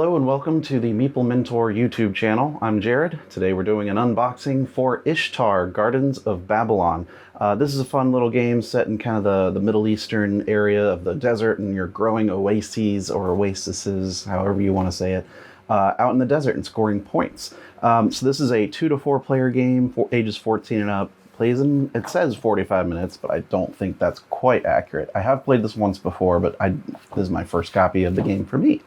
Hello and welcome to the Meeple Mentor YouTube channel. I'm Jared. Today we're doing an unboxing for Ishtar, Gardens of Babylon. This is a fun little game set in kind of the Middle Eastern area of the desert, and you're growing oases or oases, however you want to say it, out in the desert and scoring points. So this is a 2 to 4 player game for ages 14 and up. Plays in, it says 45 minutes, but I don't think that's quite accurate. I have played this once before, but this is my first copy of the game for me.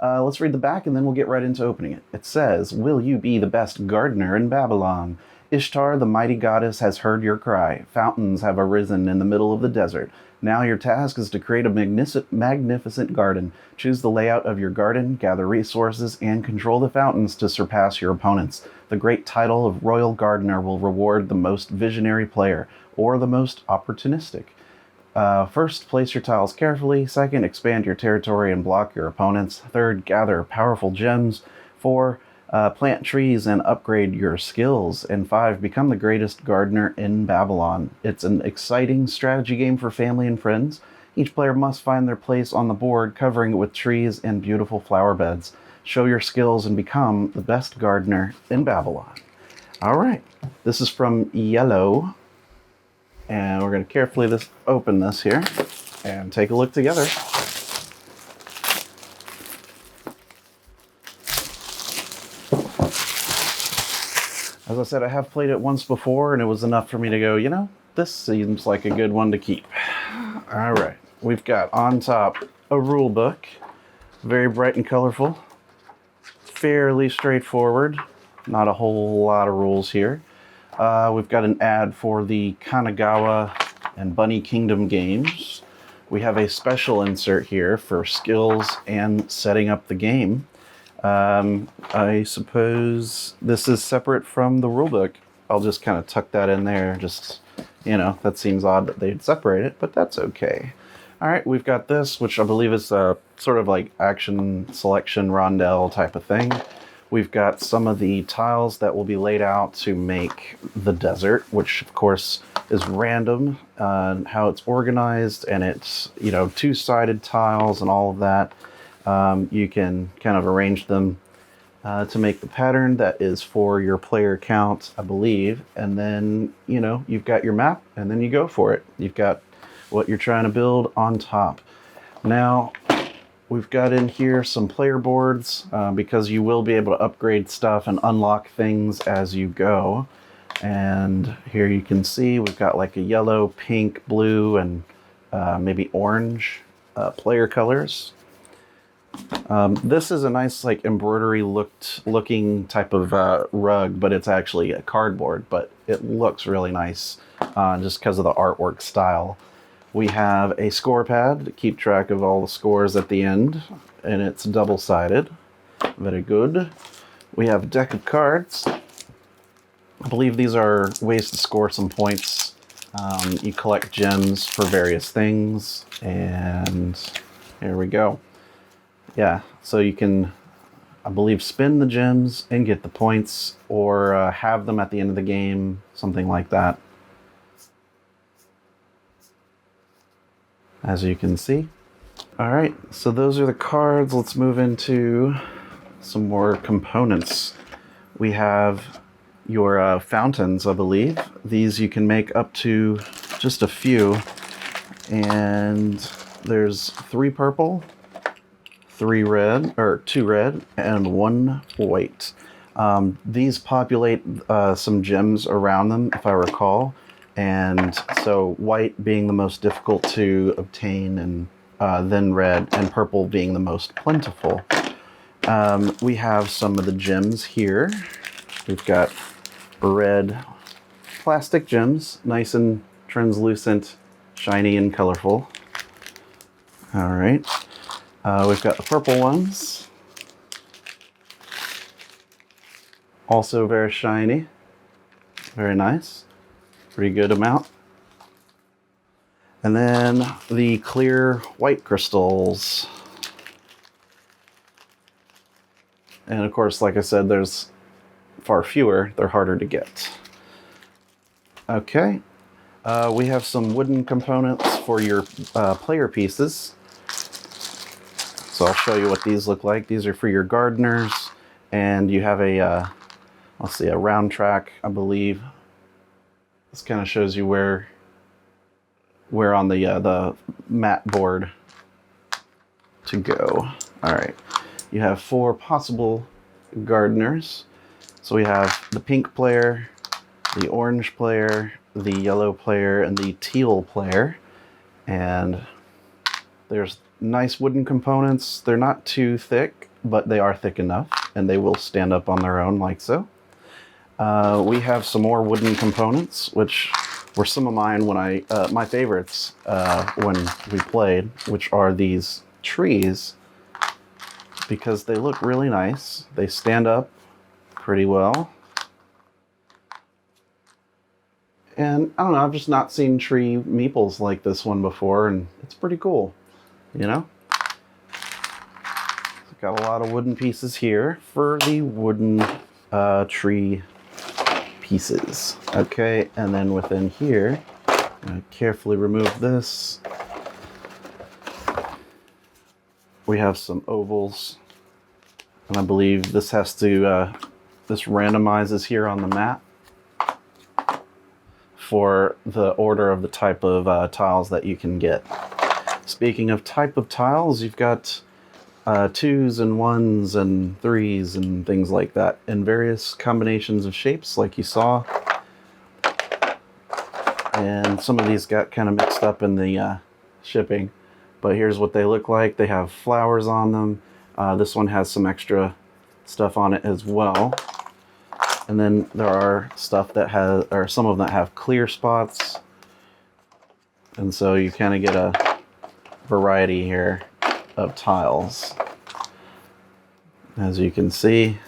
Let's read the back and then we'll get right into opening it. It says, "Will you be the best gardener in Babylon? Ishtar, the mighty goddess, has heard your cry. Fountains have arisen in the middle of the desert. Now your task is to create a magnificent garden. Choose the layout of your garden, gather resources, and control the fountains to surpass your opponents. The great title of Royal Gardener will reward the most visionary player, or the most opportunistic. First, place your tiles carefully. Second, expand your territory and block your opponents. Third, gather powerful gems. 4, plant trees and upgrade your skills. And 5, become the greatest gardener in Babylon." It's an exciting strategy game for family and friends. Each player must find their place on the board, covering it with trees and beautiful flower beds. Show your skills and become the best gardener in Babylon. All right, this is from IELLO. And we're going to carefully open this here and take a look together. As I said, I have played it once before, and it was enough for me to go, you know, this seems like a good one to keep. All right, we've got on top a rule book, very bright and colorful, fairly straightforward, not a whole lot of rules here. We've got an ad for the Kanagawa and Bunny Kingdom games. We have a special insert here for skills and setting up the game. I suppose this is separate from the rulebook. I'll just kind of tuck that in there. Just, you know, that seems odd that they'd separate it, but that's okay. All right, we've got this, which I believe is a sort of like action selection rondelle type of thing. We've got some of the tiles that will be laid out to make the desert, which of course is random, how it's organized, and it's, you know, two-sided tiles and all of that. You can kind of arrange them to make the pattern that is for your player count, I believe. And then, you know, you've got your map, and then you go for it. You've got what you're trying to build on top. Now, we've got in here some player boards because you will be able to upgrade stuff and unlock things as you go. And here you can see we've got like a yellow, pink, blue, and maybe orange player colors. This is a nice like embroidery looking type of rug, but it's actually a cardboard, but it looks really nice just because of the artwork style. We have a score pad to keep track of all the scores at the end, and it's double-sided. Very good. We have a deck of cards. I believe these are ways to score some points. You collect gems for various things, and here we go. Yeah, so you can, I believe, spin the gems and get the points, or have them at the end of the game, something like that. As you can see. All right, so those are the cards. Let's move into some more components. We have your fountains, I believe. These you can make up to just a few. And there's 3 purple, 3 red, or 2 red, and 1 white. These populate some gems around them, if I recall. And so white being the most difficult to obtain, and then red, and purple being the most plentiful. We have some of the gems here. We've got red plastic gems, nice and translucent, shiny and colorful. All right. We've got the purple ones. Also very shiny. Very nice. Pretty good amount. And then the clear white crystals. And of course, like I said, there's far fewer. They're harder to get. Okay. We have some wooden components for your player pieces. So I'll show you what these look like. These are for your gardeners, and you have a, let's see, a round track, I believe. This kind of shows you where on the mat board to go. All right, you have 4 possible gardeners. So we have the pink player, the orange player, the yellow player, and the teal player. And there's nice wooden components. They're not too thick, but they are thick enough, and they will stand up on their own like so. We have some more wooden components, which were some of mine when my favorites when we played, which are these trees, because they look really nice. They stand up pretty well. And I don't know, I've just not seen tree meeples like this one before, and it's pretty cool, you know? Got a lot of wooden pieces here for the wooden tree pieces. Okay, and then within here, I'm going to carefully remove this. We have some ovals, and I believe this has to, this randomizes here on the map for the order of the type of tiles that you can get. Speaking of type of tiles, you've got 2s and 1s and 3s and things like that in various combinations of shapes like you saw. And some of these got kind of mixed up in the shipping, but here's what they look like. They have flowers on them. This one has some extra stuff on it as well. And then there are stuff that has, or some of them that have clear spots. And so you kind of get a variety here of tiles. As you can see,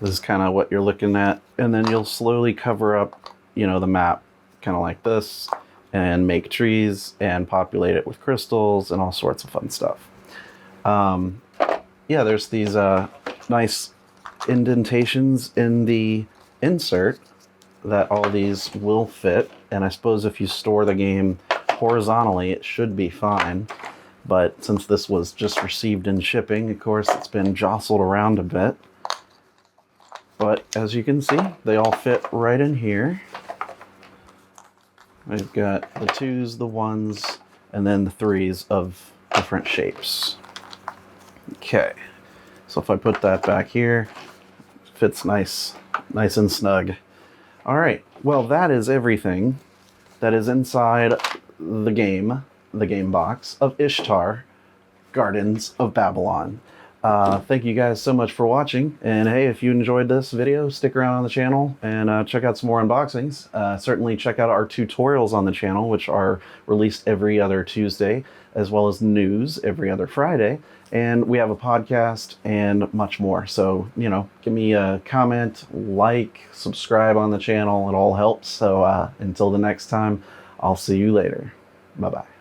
this is kind of what you're looking at. And then you'll slowly cover up, you know, the map kind of like this, and make trees and populate it with crystals and all sorts of fun stuff. Yeah, there's these nice indentations in the insert that all these will fit, and I suppose if you store the game horizontally it should be fine, but since this was just received in shipping, of course it's been jostled around a bit. But as you can see, they all fit right in here. We've got the 2s, the 1s, and then the 3s of different shapes. Okay, so if I put that back here, fits nice and snug. All right, well, that is everything that is inside the game box of Ishtar, Gardens of Babylon. Thank you guys so much for watching, and hey, if you enjoyed this video, stick around on the channel and check out some more unboxings. Certainly check out our tutorials on the channel, which are released every other Tuesday, as well as news every other Friday. And we have a podcast and much more. So, you know, give me a comment, like, subscribe on the channel. It all helps. So until the next time, I'll see you later. Bye-bye.